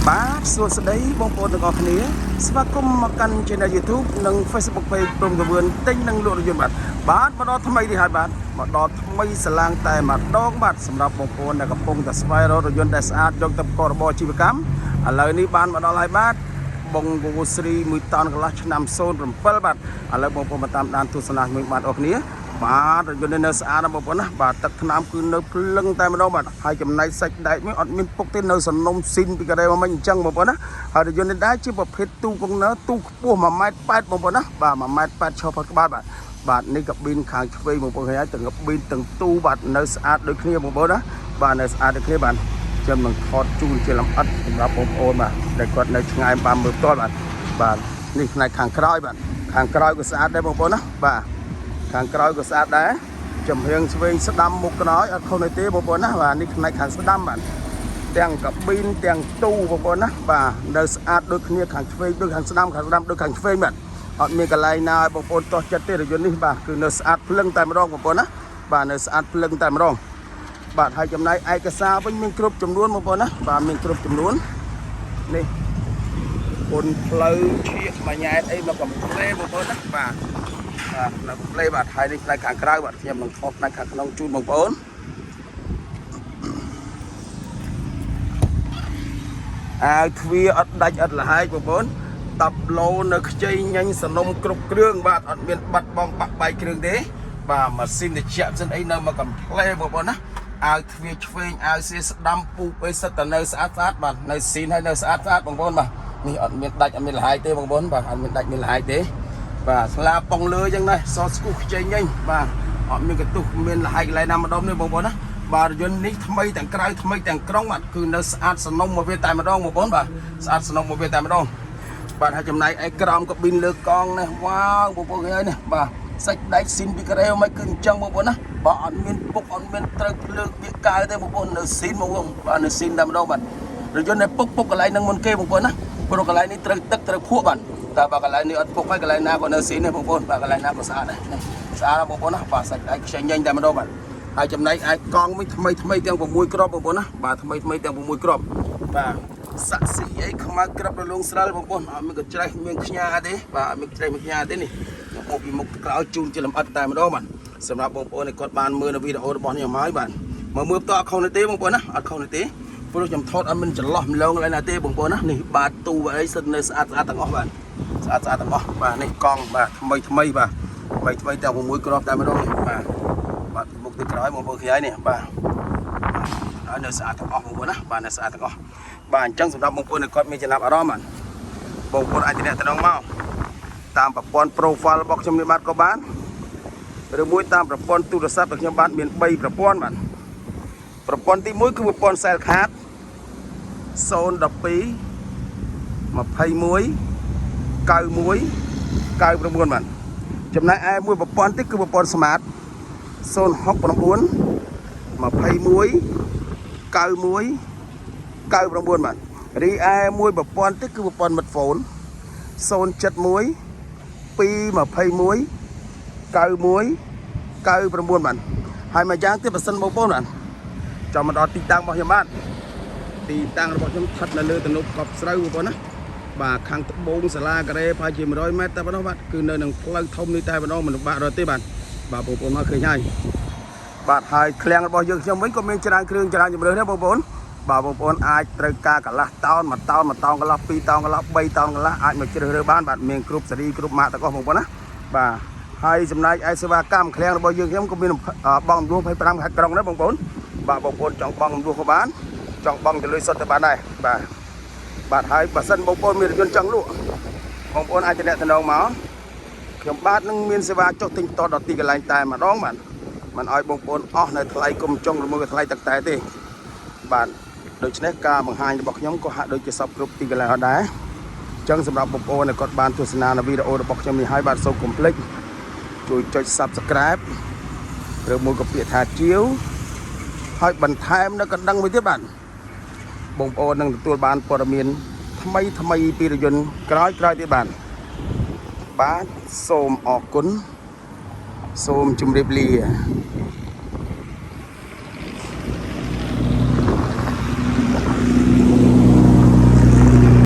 បាទសួស្តីបងប្អូនទាំងអស់គ្នាស្វាគមន៍មកកាន់ Channel YouTube និង Facebook Page ព្រមកវឿនទិញនិងលក់រថយន្តបាទមកដល់ថ្មីនេះហើយបាទមកដល់ថ្មីស្លាងតែម្ដងបាទសម្រាប់បងប្អូនដែលកំពុងតែស្វែងរករថយន្តដែលស្អាតយកទៅប្រកបរបរអាជីវកម្មឥឡូវនេះបានមកដល់ហើយបាទបងវូស្រី1តោនកន្លះឆ្នាំ07បាទឥឡូវបងប្អូនមកតាមដានទស្សនាមួយបាទអស់គ្នាបាទរថយន្តនៅស្អាតណាស់បងប្អូនណាបាទទឹកថ្នាំគឺនៅភ្លឹងតែម្ដងបាទហើយចំណែកសាច់ដែកមួយអត់មានពុកទេនៅសំណុំស៊ីនពីកន្លែងមកមិនអញ្ចឹងបងប្អូនណាហើយរថយន្តនេះដែរជាប្រភេទទូកុងណឺទូខ្ពស់1.8 ម៉ែត្របងប្អូនណាបាទ1.8 ម៉ែត្រឈរផុតក្បាលបាទនេះកាប៊ីនខាងឆ្វេងបងប្អូនឃើញហើយទាំងកាប៊ីនទាំងទូបាទនៅស្អាតដូចគ្នាបងប្អូនណាបាទនៅស្អាតដូចគ្នាបាទខ្ញុំនឹងថតជូនជាលម្អិតសម្រាប់បងប្អូនបាទដែលគាត់នៅឆ្ងាយបានមើលផ្ទាល់បាទនេះផ្នែកខាងក្រោយបាទខាងក្រោយក៏ស្អាតដែរបងប្អូនណាបាទខាងក្រោយក៏ស្អាតដែរចំហៀងឆ្វេងស្ដាំមុខក្រោយអត់ខុសទេបងប្អូនណាបាទនេះផ្នែកខាងស្ដាំបាទទាំងកាប៊ីនទាំងទូបងប្អូនណាបាទនៅស្អាតដូចគ្នាខាងឆ្វេងដូចខាងស្ដាំដូចខាងឆ្វេងបាទអត់មានកន្លែងណាឲ្យបងប្អូនតោះចិត្តទេរថយន្តនេះបាទគឺនៅស្អាតភ្លឹងតែម្ដងបងប្អូនណាបាទនៅស្អាតភ្លឹងតែម្ដងបាទហើយចំណែកឯកសារវិញមានគ្រប់ចំនួនបងប្អូនណាបាទមានគ្រប់ចំនួននេះពុនផ្លូវឈៀកមួយញ៉ែតអីមកកំភ្លេបងប្អូនណាបាទនៅកំភ្លេបាទហើយនេះផ្នែកខាងក្រៅបាទខ្ញុំនឹងថតផ្នែកខាងក្នុងជូនបងប្អូនអាវទ្វារអត់ដាច់អត់លហើយបងប្អូនតាប់ឡូនៅខ្ចីញញសនំគ្រប់គ្រឿងបាទអត់មានបាត់បងបាក់បែកគ្រឿងទេបាទម៉ាស៊ីនត្រជាក់ផ្សេងអីនៅមកកំភ្លេបងប្អូនណាអាវទ្វារឆ្វេងអាវសៀស្ដាំពូអីសិតតែនៅស្អាតបាទនៅស៊ីនហើយនៅស្អាតបងប្អូនបាទនេះអត់មានដាច់អត់មានលហើយទេបងប្អូនបាទអត់មានដាច់មានលហើយទេបាទស្លាប៉ុងលើចឹងដែរសស្គូខ្ចីញញបាទអត់មានកន្ទុះមានលហើយកន្លែងណាម្ដងនេះបងប្អូនណាបាទរថយន្តនេះថ្មីទាំងក្រៅថ្មីទាំងក្រុងបាទគឺនៅស្អាតសនំមកវាតែម្ដងបងប្អូនបាទស្អាតសនំមកវាតែម្ដងបាទហើយចំណែកឯក្រោមកាប៊ីនលើកង់នេះវ៉ាវបងប្អូនឃើញហើយនេះបាទសាច់ដែកស៊ីនពីកូរ៉េមកគឺអញ្ចឹងបងប្អូនណាបាទអត់មានពុកអត់មានត្រូវភ្លើងវាកៅទេបងប្អូននៅស៊ីនបងប្អូនបាទនៅស៊ីនតែម្ដងបាទរថយន្តនេះពុកកន្លែងនឹងមុនគេបងប្អូនណាព្រោះកន្លែងនេះត្រូវទឹកត្រូវភក់បាទតែបើកន្លែងនេះអត់ពុកហើយកន្លែងណាក៏នៅស៊ីនទេបងប្អូនបាទកន្លែងណាក៏ស្អាតដែរស្អាតបងប្អូនណាបាទសាច់ដែកខ្ចីញញតែម្ដងបាទហើយចំណែកឯកង់វិញថ្មីទាំង6គ្រាប់បងប្អូនណាបាទថ្មីទាំង6គ្រាប់បាទសាក់ស៊ីអីខ្មៅក្របរលងស្រាលបងប្អូនអត់មានកញ្ច្រេះមានខ្ញាទេបាទអត់មានកញ្ច្រេះមានខ្ញាទេនេះមកពីមុខក្រោយជូនជាលម្អិតតែម្ដងបាទសម្រាប់បងប្អូនដែលគាត់បានមើលនៅវីដេអូរបស់ខ្ញុំហើយបាទមកមើលផ្ទាល់អត់ខុសទេបងប្អូនណាអត់ខុសទេព្រោះខ្ញុំថតអត់មានចន្លោះម្លងកន្លែងណាទេបងប្អូនណានេះបាទទូអីសិតនៅស្អាតទាំងអស់បាទស្អាតទាំងអស់បាទនេះកង់បាទថ្មីបាទថ្មីទាំង6គ្រាប់តែម្ដងនេះបាទពីមុខទៅក្រោយបងប្អូនឃើញហើយនេះបាទហើយនៅស្អាតទាំងអស់បងប្អូនណាបាទនៅស្អាតទាំងអស់បាទអញ្ចឹងសម្រាប់បងប្អូនដែលគាត់មានចំណាប់អារម្មណ៍បងប្អូនអាចទំនាក់ទំនងមកតាមប្រព័ន្ធ profile របស់ខ្ញុំនេះបាទក៏បានឬមួយតាមប្រព័ន្ធទូរស័ព្ទរបស់ខ្ញុំបាទមាន3ប្រព័ន្ធបាទប្រព័ន្ធទី1គឺប្រព័ន្ធ cell card 012 21 91 99បាទចំណែកឯមួយប្រព័ន្ធទៀតគឺប្រព័ន្ធ smart 069 21 91 99បាទរីឯមួយប្រព័ន្ធទៀតគឺប្រព័ន្ធ smartphone 071 221 91 99បាទហើយមួយយ៉ាងទៀតបើសិនបងប្អូនបាទចាំមកដល់ទីតាំងរបស់ខ្ញុំបាទទីតាំងរបស់ខ្ញុំស្ថិតនៅលើទំនប់កប់ស្រូវបងប្អូនណាបាទខាងត្បូងសាលាការ៉េប្រហែលជា100 ម៉ែត្រតែប៉ុណ្ណោះបាទគឺនៅនឹងផ្លូវធំនេះតែប៉ុណ្ណោះមិនបាក់រត់ទេបាទបងប្អូនមកឃើញហើយបាទហើយឃ្លាំងរបស់យើងខ្ញុំវិញក៏មានច្រើនគ្រឿងច្រើនជម្រើសដែរបងប្អូនបាទបងប្អូនអាចត្រូវការកន្លះតោន1តោនកន្លះ2តោនកន្លះ3តោនកន្លះអាចមកជ្រើសរើសបានបាទមានគ្រប់សេរីគ្រប់ម៉ាកទាំងអស់បងប្អូនណាបាទហើយចំណែកឯសេវាកម្មឃ្លាំងរបស់យើងខ្ញុំក៏មានបងរំលោះ25ខេត្តក្រុងដែរបងប្អូនបាទបងប្អូនចង់បងរំលោះក៏បានចង់បងទៅលុយសុទ្ធទៅបានដែរបាទហើយបើសិនបងប្អូនមានរថយន្តចង់លក់បងប្អូនអាចទំនាក់ទំនងមកខ្ញុំបាទនឹងមានសេវាចុះទិញតដល់ទីកន្លែងតែម្ដងបាទមិនឲ្យបងប្អូនអស់នៅថ្លៃគុំចុងឬមួយក៏ថ្លៃទឹកតែទេបាទដូច្នេះការបង្ហាញរបស់ខ្ញុំក៏ហាក់ដូចជាសពគ្រប់ទីកន្លែងដែរអញ្ចឹងសម្រាប់បងប្អូនដែលគាត់បានទស្សនានៅវីដេអូរបស់ខ្ញុំនេះហើយបាទសូមកុំភ្លេចជួយចុច Subscribe ឬមួយក៏ពាក្យថាជាវហើយបន្ថែមនៅកណ្ដឹងមួយទៀតបាទបងប្អូននឹងទទួលបានព័ត៌មានថ្មីពីរថយន្តក្រោយទៀតបាទសូមអរគុណសូមជម្រាបលា